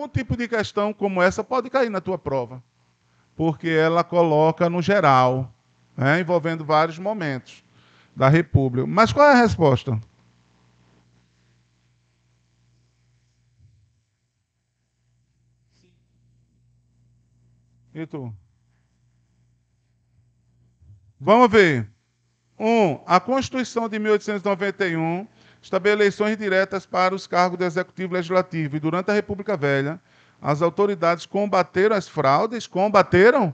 Um tipo de questão como essa pode cair na tua prova, porque ela coloca no geral, né, envolvendo vários momentos da República. Mas qual é a resposta? E tu? Vamos ver. A Constituição de 1891 estabelece eleições diretas para os cargos do Executivo e Legislativo. E durante a República Velha, as autoridades combateram as fraudes. Combateram?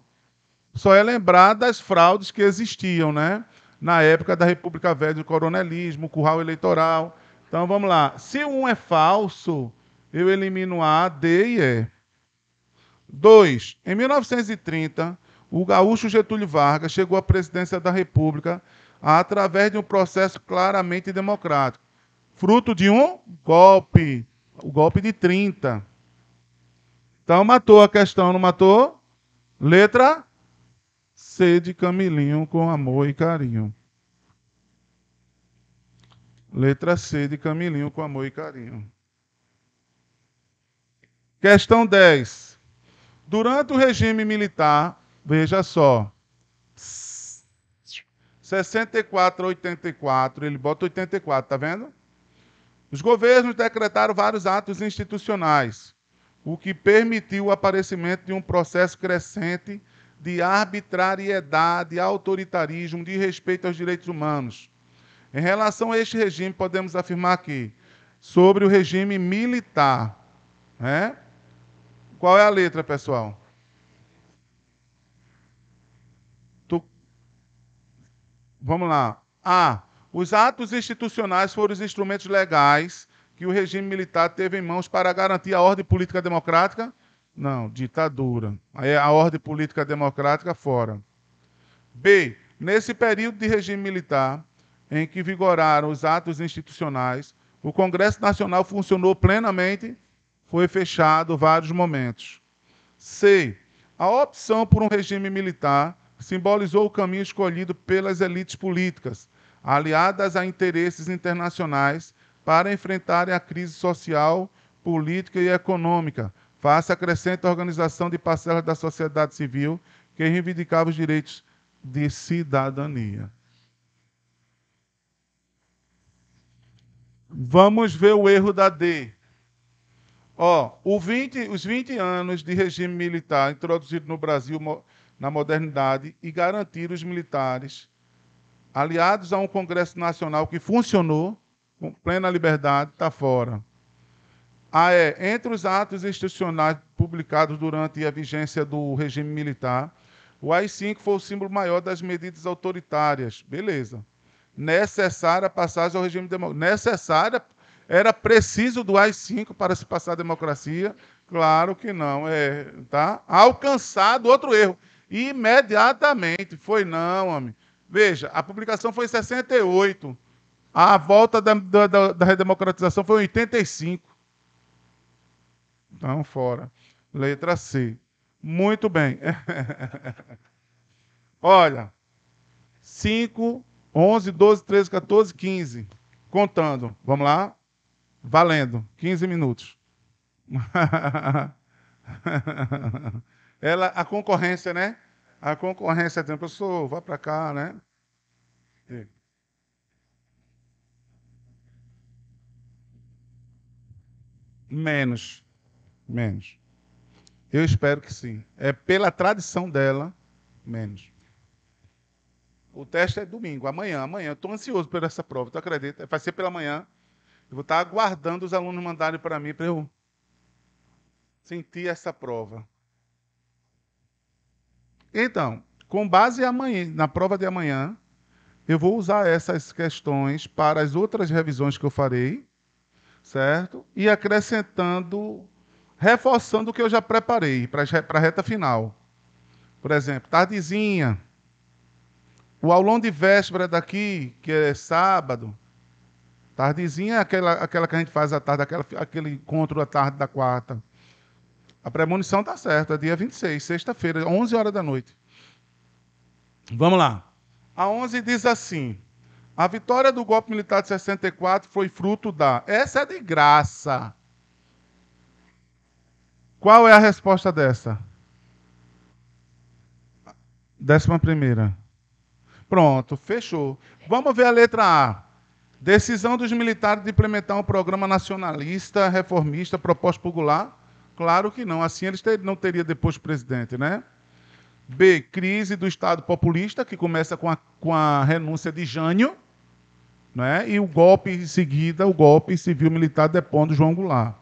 Só é lembrar das fraudes que existiam, né? Na época da República Velha, do coronelismo, curral eleitoral. Então vamos lá. Se um é falso, eu elimino A, D e E. 2. Em 1930, o gaúcho Getúlio Vargas chegou à presidência da República através de um processo claramente democrático, fruto de um golpe, o golpe de 30. Então matou a questão, não matou? Letra C de Camilinho com amor e carinho. Letra C de Camilinho com amor e carinho. Questão 10. Durante o regime militar, veja só, 64 a 84, ele bota 84, tá vendo? Os governos decretaram vários atos institucionais, o que permitiu o aparecimento de um processo crescente de arbitrariedade, autoritarismo, de respeito aos direitos humanos. Em relação a este regime, podemos afirmar que, sobre o regime militar, né? Qual é a letra, pessoal? Tu- Vamos lá. A. Os atos institucionais foram os instrumentos legais que o regime militar teve em mãos para garantir a ordem política democrática? Não, ditadura. Aí a ordem política democrática fora. B. Nesse período de regime militar, em que vigoraram os atos institucionais, o Congresso Nacional funcionou plenamente, foi fechado vários momentos. C. A opção por um regime militar simbolizou o caminho escolhido pelas elites políticas, aliadas a interesses internacionais, para enfrentarem a crise social, política e econômica, face à crescente organização de parcelas da sociedade civil que reivindicava os direitos de cidadania. Vamos ver o erro da D. Os 20 anos de regime militar introduzido no Brasil na modernidade e garantir os militares, aliados a um Congresso Nacional que funcionou com plena liberdade, está fora. Entre os atos institucionais publicados durante a vigência do regime militar, o AI-5 foi o símbolo maior das medidas autoritárias. Beleza. Necessária a passagem ao regime democrático. Necessária, era preciso do AI-5 para se passar a democracia? Claro que não. Tá? Alcançado, outro erro. Imediatamente. Foi não, homem. Veja, a publicação foi em 68. A volta da redemocratização foi em 85. Então, fora. Letra C. Muito bem. Olha, 5, 11, 12, 13, 14, 15. Contando. Vamos lá? Valendo. 15 minutos. A concorrência, né? A concorrência tem, professor, vá para cá, né? Menos. Menos. Eu espero que sim. É pela tradição dela, menos. O teste é domingo, amanhã. Eu estou ansioso por essa prova, tu acredita? Vai ser pela manhã. Eu vou estar aguardando os alunos mandarem para mim para eu sentir essa prova. Então, com base amanhã, na prova de amanhã, eu vou usar essas questões para as outras revisões que eu farei, certo? E acrescentando, reforçando o que eu já preparei para a reta final. Por exemplo, tardezinha, o aulão de véspera daqui, que é sábado, tardezinha é aquela que a gente faz à tarde, aquele encontro à tarde da quarta. A premonição está certa, é dia 26, sexta-feira, 11 horas da noite. Vamos lá. A 11 diz assim: a vitória do golpe militar de 64 foi fruto da. Essa é de graça. Qual é a resposta dessa? 11ª. Pronto, fechou. Vamos ver a letra A. Decisão dos militares de implementar um programa nacionalista, reformista, proposto por Goulart? Claro que não. Assim eles não teriam depois presidente, né? B. Crise do Estado populista, que começa com a renúncia de Jânio, né? E o golpe em seguida, o golpe civil-militar depondo João Goulart.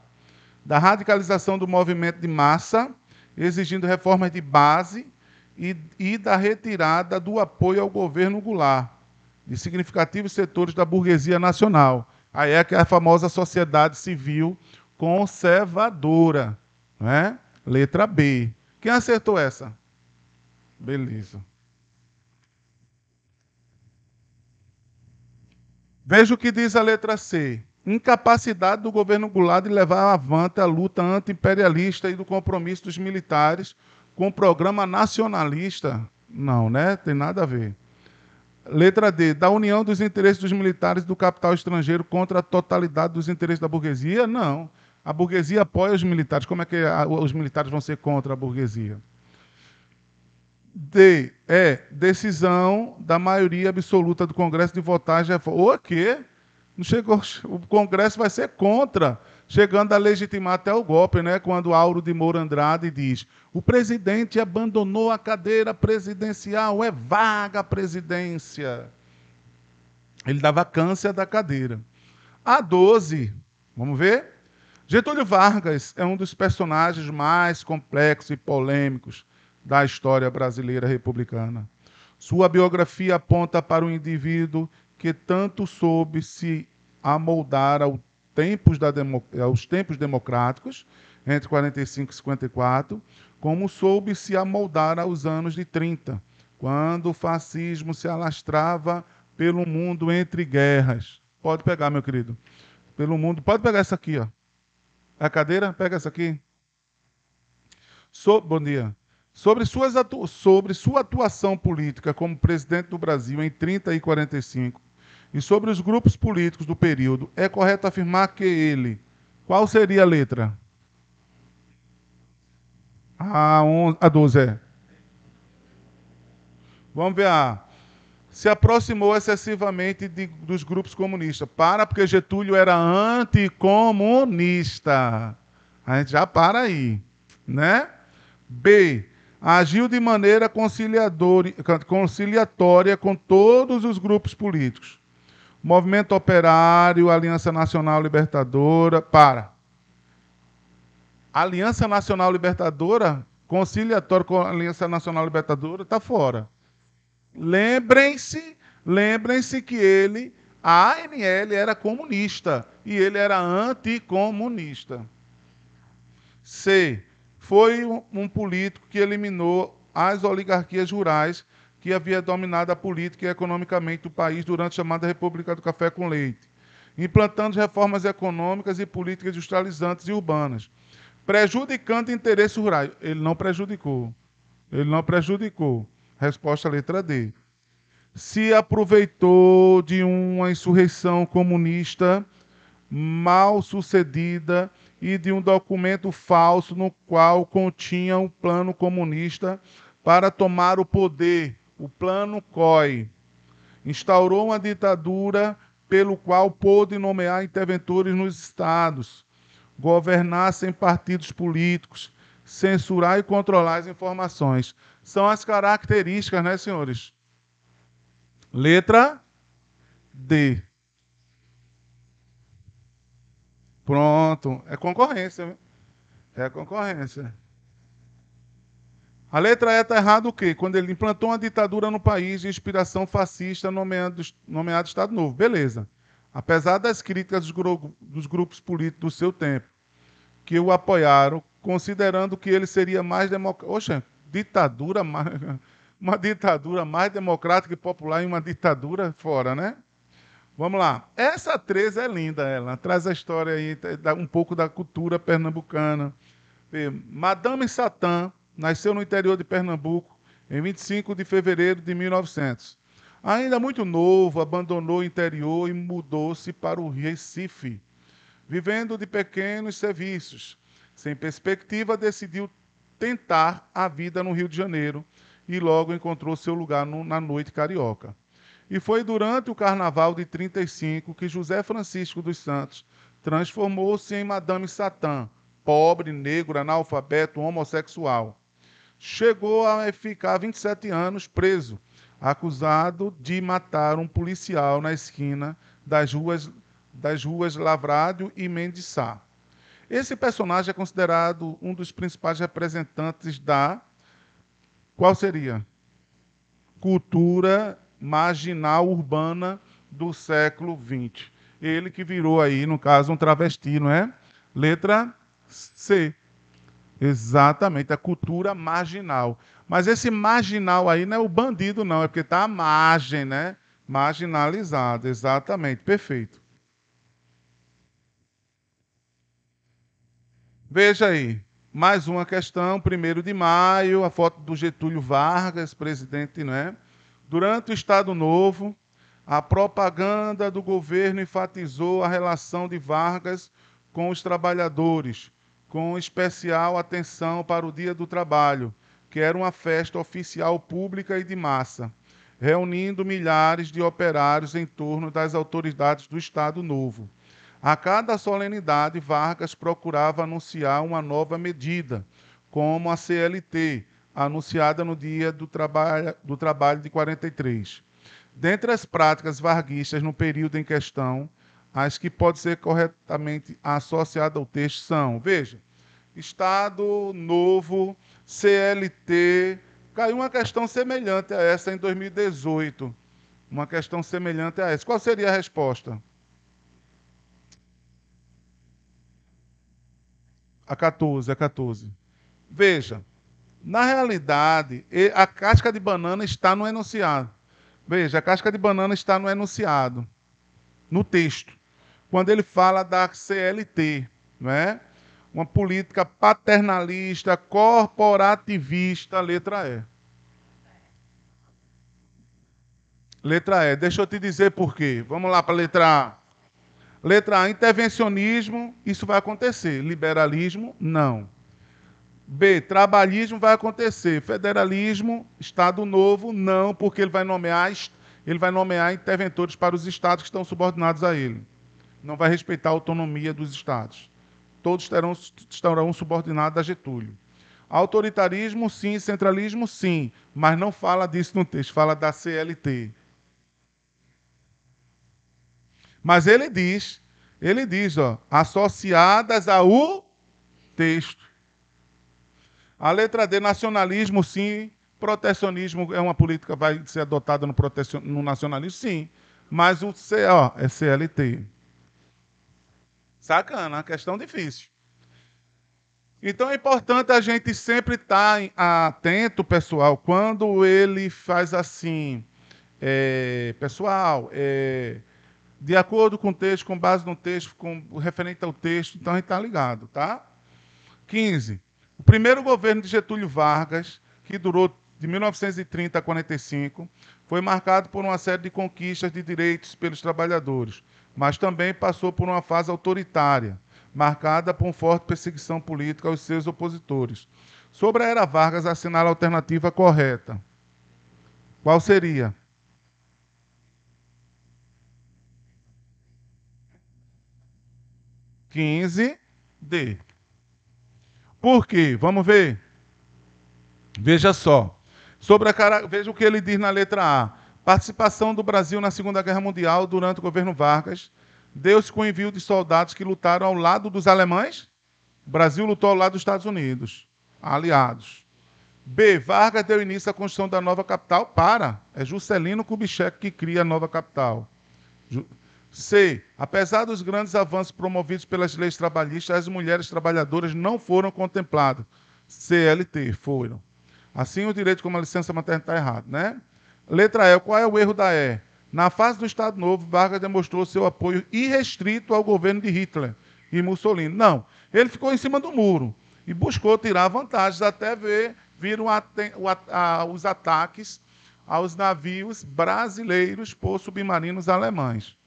Da radicalização do movimento de massa, exigindo reformas de base e da retirada do apoio ao governo Goulart, de significativos setores da burguesia nacional. Aí é que é a famosa sociedade civil conservadora. Né? Letra B. Quem acertou essa? Beleza. Veja o que diz a letra C. Incapacidade do governo Goulart de levar avante a luta anti-imperialista e do compromisso dos militares com o programa nacionalista. Não, né? Tem nada a ver. Letra D. Da união dos interesses dos militares e do capital estrangeiro contra a totalidade dos interesses da burguesia? Não. A burguesia apoia os militares. Como é que os militares vão ser contra a burguesia? D. Decisão da maioria absoluta do Congresso de votar já. O quê? Não chegou, o Congresso vai ser contra, chegando a legitimar até o golpe, né? Quando Auro de Moura Andrade diz: o presidente abandonou a cadeira presidencial, é vaga a presidência. Ele dá vacância da cadeira. A 12, vamos ver? Getúlio Vargas é um dos personagens mais complexos e polêmicos da história brasileira republicana. Sua biografia aponta para um indivíduo que tanto soube se amoldar aos tempos democráticos, entre 45 e 54, como soube se amoldar aos anos de 30, quando o fascismo se alastrava pelo mundo entre guerras. Pode pegar, meu querido. Pelo mundo. Pode pegar essa aqui, ó. A cadeira? Pega essa aqui. Bom dia. Sobre sua atuação política como presidente do Brasil em 30 e 45 e sobre os grupos políticos do período, é correto afirmar que ele. Qual seria a letra? A 12 é. Vamos ver a. Se aproximou excessivamente dos grupos comunistas. Porque Getúlio era anticomunista. A gente já para aí, né? B. Agiu de maneira conciliatória com todos os grupos políticos. Movimento Operário, Aliança Nacional Libertadora. Aliança Nacional Libertadora, conciliatório com a Aliança Nacional Libertadora, está fora. Lembrem-se que a ANL era comunista e ele era anticomunista. C. Foi um político que eliminou as oligarquias rurais que havia dominado a política e economicamente o país durante a chamada República do Café com Leite, implantando reformas econômicas e políticas industrializantes e urbanas, prejudicando interesses rurais. Ele não prejudicou. Ele não prejudicou. Resposta letra D. Se aproveitou de uma insurreição comunista mal sucedida e de um documento falso no qual continha um plano comunista para tomar o poder, o plano COI. Instaurou uma ditadura pelo qual pôde nomear interventores nos estados, governar sem partidos políticos, censurar e controlar as informações. São as características, né, senhores? Letra D. Pronto. É concorrência. Viu? É concorrência. A letra E está errada o quê? Quando ele implantou uma ditadura no país de inspiração fascista, nomeado Estado Novo. Beleza. Apesar das críticas dos grupos políticos do seu tempo, que o apoiaram, considerando que ele seria mais democrático. Oxa, ditadura mais... Uma ditadura mais democrática e popular e uma ditadura fora, né? Vamos lá. Essa 13 é linda, ela. Traz a história aí, um pouco da cultura pernambucana. Madame Satã nasceu no interior de Pernambuco em 25 de fevereiro de 1900. Ainda muito novo, abandonou o interior e mudou-se para o Recife, vivendo de pequenos serviços. Sem perspectiva, decidiu tentar a vida no Rio de Janeiro e logo encontrou seu lugar na noite carioca. E foi durante o Carnaval de 35 que José Francisco dos Santos transformou-se em Madame Satã, pobre, negro, analfabeto, homossexual. Chegou a ficar 27 anos preso, acusado de matar um policial na esquina das ruas Lavrádio e Mendes Sá. Esse personagem é considerado um dos principais representantes da... Qual seria? Cultura marginal urbana do século XX. Ele que virou aí, no caso, um travesti, não é? Letra C. Exatamente, a cultura marginal. Mas esse marginal aí não é o bandido, não, é porque está à margem, né? Marginalizado, exatamente, perfeito. Veja aí, mais uma questão, 1º de maio, a foto do Getúlio Vargas, presidente, né? Durante o Estado Novo, a propaganda do governo enfatizou a relação de Vargas com os trabalhadores, com especial atenção para o Dia do Trabalho, que era uma festa oficial pública e de massa, reunindo milhares de operários em torno das autoridades do Estado Novo. A cada solenidade, Vargas procurava anunciar uma nova medida, como a CLT, anunciada no Dia do Trabalho de 43. Dentre as práticas varguistas no período em questão, as que podem ser corretamente associadas ao texto são, veja, Estado Novo, CLT, caiu uma questão semelhante a essa em 2018. Uma questão semelhante a essa. Qual seria a resposta? A 14, a 14. Veja, na realidade, a casca de banana está no enunciado. Veja, a casca de banana está no enunciado, no texto. Quando ele fala da CLT, não é? Uma política paternalista, corporativista, letra E. Letra E. Deixa eu te dizer por quê. Vamos lá para a letra A. Letra A, intervencionismo, isso vai acontecer. Liberalismo, não. B, trabalhismo vai acontecer. Federalismo, Estado Novo, não, porque ele vai nomear interventores para os estados que estão subordinados a ele. Não vai respeitar a autonomia dos estados. Todos estarão subordinados a Getúlio. Autoritarismo, sim. Centralismo, sim. Mas não fala disso no texto, fala da CLT. Mas ele diz, ó, associadas ao texto. A letra D, nacionalismo, sim. Protecionismo é uma política que vai ser adotada no nacionalismo, sim. Mas o C, ó, é CLT. Sacana, questão difícil. Então é importante a gente sempre estar atento, pessoal, quando ele faz assim, pessoal, de acordo com o texto, com base no texto, com referente ao texto, então a gente está ligado, tá? 15. O primeiro governo de Getúlio Vargas, que durou de 1930 a 45, foi marcado por uma série de conquistas de direitos pelos trabalhadores, mas também passou por uma fase autoritária, marcada por uma forte perseguição política aos seus opositores. Sobre a era Vargas, assinala a alternativa correta. Qual seria? 15D. Por quê? Vamos ver. Veja só. Veja o que ele diz na letra A. Participação do Brasil na Segunda Guerra Mundial durante o governo Vargas deu-se com o envio de soldados que lutaram ao lado dos alemães. O Brasil lutou ao lado dos Estados Unidos, aliados. B. Vargas deu início à construção da nova capital. É Juscelino Kubitschek que cria a nova capital. C. Apesar dos grandes avanços promovidos pelas leis trabalhistas, as mulheres trabalhadoras não foram contempladas. CLT, foram. Assim, o direito como a licença materna está errado, né? Letra E. Qual é o erro da E? Na fase do Estado Novo, Vargas demonstrou seu apoio irrestrito ao governo de Hitler e Mussolini. Não, ele ficou em cima do muro e buscou tirar vantagens até vir os ataques aos navios brasileiros por submarinos alemães.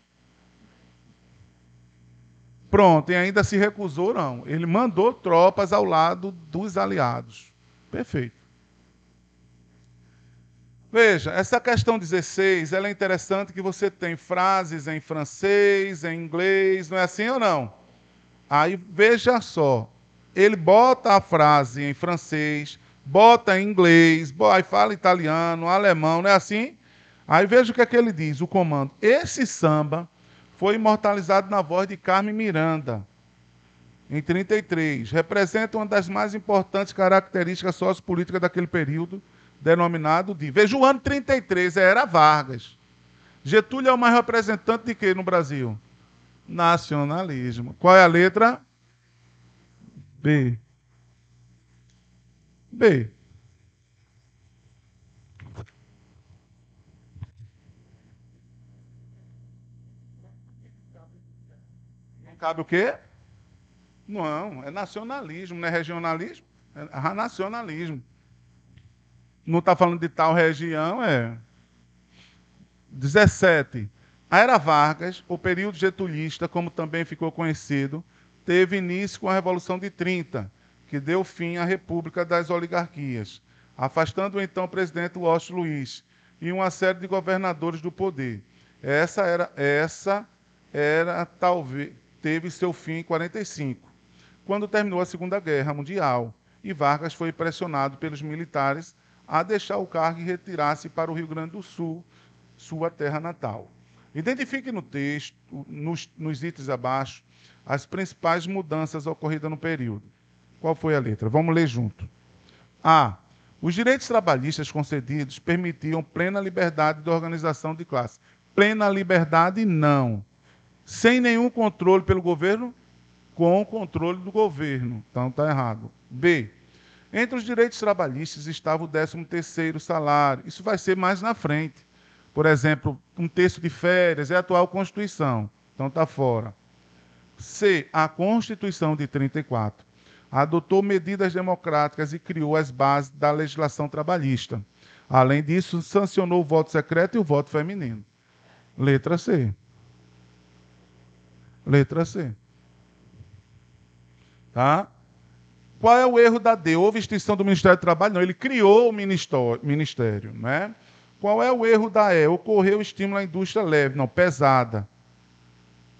Pronto, e ainda se recusou, não. Ele mandou tropas ao lado dos aliados. Perfeito. Veja, essa questão 16, ela é interessante que você tem frases em francês, em inglês, não é assim ou não? Aí veja só, ele bota a frase em francês, bota em inglês, aí fala italiano, alemão, não é assim? Aí veja o que é que ele diz, o comando. Esse samba foi imortalizado na voz de Carmen Miranda, em 33. Representa uma das mais importantes características sociopolíticas daquele período, denominado de... Veja o ano 33, era Vargas. Getúlio é o mais representante de quê no Brasil? Nacionalismo. Qual é a letra? B. B. Não cabe o quê? Não, é nacionalismo, não é regionalismo? É nacionalismo. Não está falando de tal região, é. 17. A Era Vargas, o período getulista, como também ficou conhecido, teve início com a Revolução de 30, que deu fim à República das Oligarquias, afastando o então presidente Washington Luiz e uma série de governadores do poder. Essa era talvez teve seu fim em 45, quando terminou a Segunda Guerra Mundial, e Vargas foi pressionado pelos militares a deixar o cargo e retirar-se para o Rio Grande do Sul, sua terra natal. Identifique no texto, nos itens abaixo, as principais mudanças ocorridas no período. Qual foi a letra? Vamos ler junto. A. Os direitos trabalhistas concedidos permitiam plena liberdade de organização de classe. Plena liberdade, não. Sem nenhum controle pelo governo? Com o controle do governo. Então está errado. B. Entre os direitos trabalhistas estava o 13º salário. Isso vai ser mais na frente. Por exemplo, um terço de férias é a atual Constituição. Então está fora. C. A Constituição de 34 adotou medidas democráticas e criou as bases da legislação trabalhista. Além disso, sancionou o voto secreto e o voto feminino. Letra C. Letra C. Tá? Qual é o erro da D? Houve extinção do Ministério do Trabalho? Não, ele criou o ministério, né? Qual é o erro da E? Ocorreu estímulo à indústria leve, não, pesada.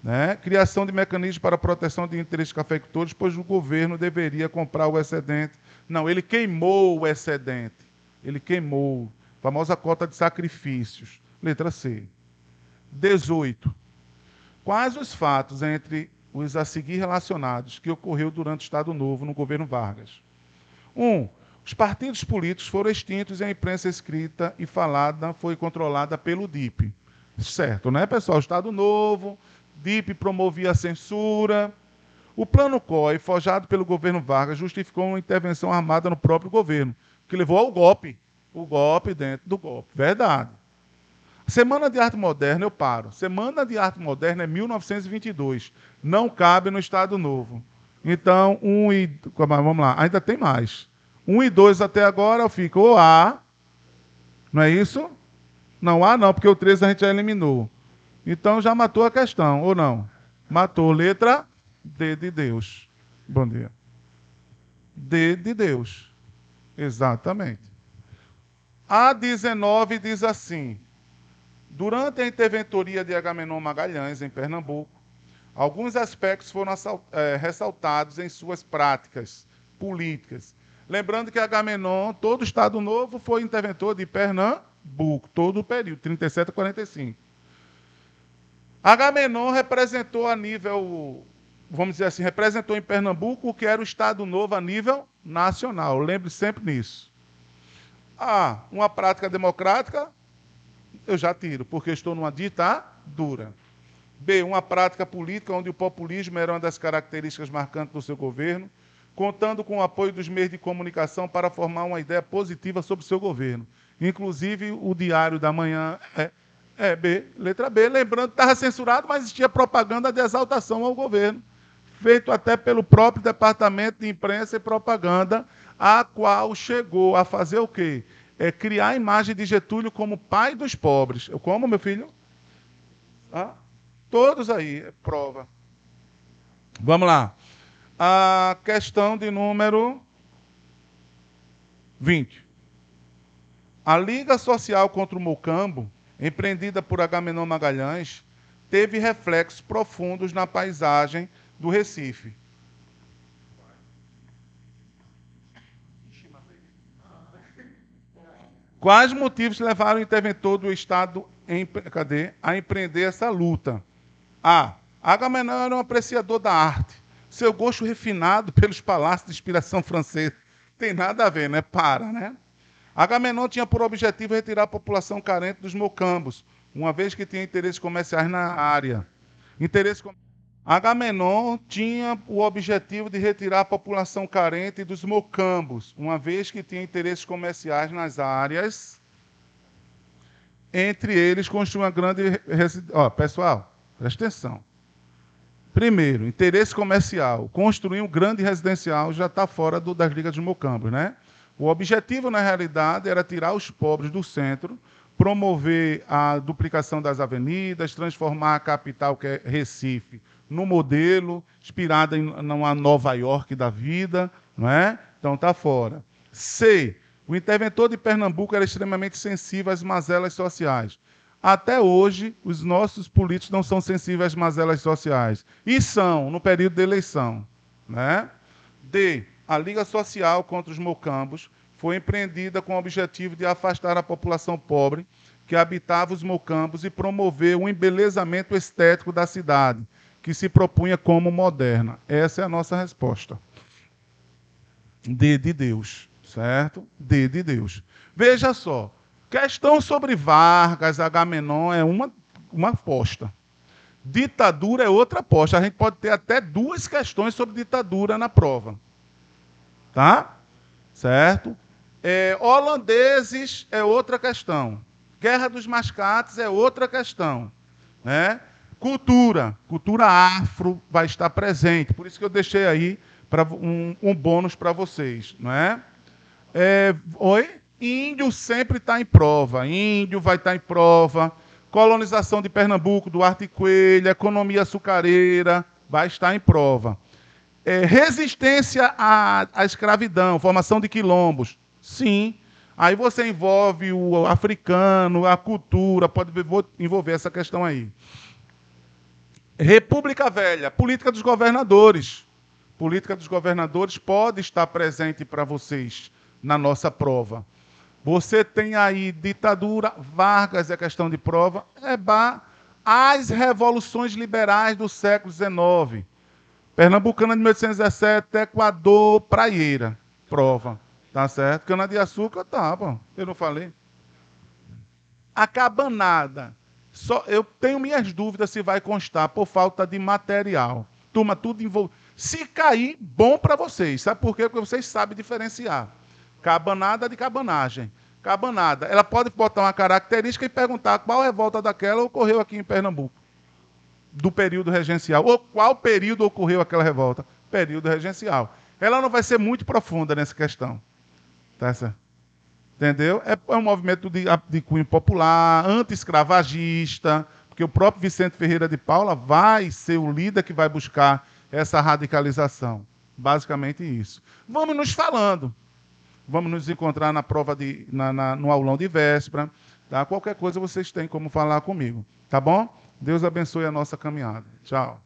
Né? Criação de mecanismos para proteção de interesses cafeicultores, pois o governo deveria comprar o excedente. Não, ele queimou o excedente. Ele queimou. Famosa cota de sacrifícios. Letra C. 18. Quais os fatos entre os a seguir relacionados que ocorreu durante o Estado Novo no governo Vargas? 1. Os partidos políticos foram extintos e a imprensa escrita e falada foi controlada pelo DIP. Certo, né, pessoal? Estado Novo, DIP promovia a censura. O plano COI, forjado pelo governo Vargas, justificou uma intervenção armada no próprio governo, que levou ao golpe. O golpe dentro do golpe. Verdade. Semana de Arte Moderna, eu paro. Semana de Arte Moderna é 1922. Não cabe no Estado Novo. Então, vamos lá, ainda tem mais. 1 e 2 até agora fica o A. Não é isso? Não, A não, porque o 13 a gente já eliminou. Então já matou a questão, ou não? Matou. Letra D de Deus. Bom dia. D de Deus. Exatamente. A 19 diz assim: durante a interventoria de Agamenon Magalhães, em Pernambuco, alguns aspectos foram ressaltados em suas práticas políticas. Lembrando que Agamenon, todo o Estado Novo, foi interventor de Pernambuco, todo o período, 37 a 45. Agamenon representou a nível, vamos dizer assim, representou em Pernambuco o que era o Estado Novo a nível nacional. Lembre sempre nisso. A. Uma prática democrática, eu já tiro, porque estou numa ditadura. B. Uma prática política onde o populismo era uma das características marcantes do seu governo, contando com o apoio dos meios de comunicação para formar uma ideia positiva sobre o seu governo. Inclusive, o Diário da Manhã B, letra B. Lembrando que estava censurado, mas existia propaganda de exaltação ao governo, feito até pelo próprio Departamento de Imprensa e Propaganda, a qual chegou a fazer o quê? Criar a imagem de Getúlio como pai dos pobres. Como, meu filho? Ah? Todos aí, prova. Vamos lá. A questão de número 20. A Liga Social contra o Mocambo, empreendida por Agamenon Magalhães, teve reflexos profundos na paisagem do Recife. Quais motivos levaram o interventor do Estado a empreender essa luta? A. Agamenon era um apreciador da arte. Seu gosto refinado pelos palácios de inspiração francesa. Tem nada a ver, né? Né? Agamenon tinha por objetivo retirar a população carente dos mocambos, uma vez que tinha interesses comerciais na área. Agamenon tinha o objetivo de retirar a população carente dos mocambos, uma vez que tinha interesses comerciais nas áreas. Entre eles, construir uma grande residência. Pessoal, presta atenção. Primeiro, interesse comercial. Construir um grande residencial já está fora das ligas de mocambos, né? O objetivo, na realidade, era tirar os pobres do centro, promover a duplicação das avenidas, transformar a capital, que é Recife, no modelo, inspirada em uma Nova York da vida, não é? Então está fora. C. O interventor de Pernambuco era extremamente sensível às mazelas sociais. Até hoje, os nossos políticos não são sensíveis às mazelas sociais. E são, no período de eleição. Né? D. A Liga Social contra os Mocambos foi empreendida com o objetivo de afastar a população pobre que habitava os mocambos e promover um embelezamento estético da cidade, que se propunha como moderna. Essa é a nossa resposta. D de Deus, certo? D de Deus. Veja só, questão sobre Vargas, Agamenon é uma aposta. Ditadura é outra aposta. A gente pode ter até 2 questões sobre ditadura na prova. Tá? Certo? Holandeses é outra questão. Guerra dos Mascates é outra questão. Né? Cultura afro vai estar presente. Por isso que eu deixei aí um bônus para vocês. Não é? Oi? Índio sempre está em prova. Índio vai estar em prova. Colonização de Pernambuco, Duarte Coelho, economia açucareira, vai estar em prova. Resistência à escravidão, formação de quilombos. Sim. Aí você envolve o africano, a cultura, pode envolver essa questão aí. República Velha, política dos governadores. Política dos governadores pode estar presente para vocês na nossa prova. Você tem aí ditadura, Vargas é questão de prova, as revoluções liberais do século XIX. Pernambucana de 1817, Equador, Praieira, prova. Tá certo? Cana-de-açúcar, tá, pô. Eu não falei. A cabanada. Eu tenho minhas dúvidas se vai constar por falta de material. Turma, tudo envolvido. Se cair, bom para vocês. Sabe por quê? Porque vocês sabem diferenciar. Cabanada de cabanagem. Cabanada. Ela pode botar uma característica e perguntar qual revolta daquela ocorreu aqui em Pernambuco. Do período regencial. Ou qual período ocorreu aquela revolta? Período regencial. Ela não vai ser muito profunda nessa questão. Tá certo? Entendeu? É um movimento de cunho popular, anti-escravagista, porque o próprio Vicente Ferreira de Paula vai ser o líder que vai buscar essa radicalização. Basicamente isso. Vamos nos falando. Vamos nos encontrar na prova no aulão de véspera. Tá? Qualquer coisa vocês têm como falar comigo. Tá bom? Deus abençoe a nossa caminhada. Tchau.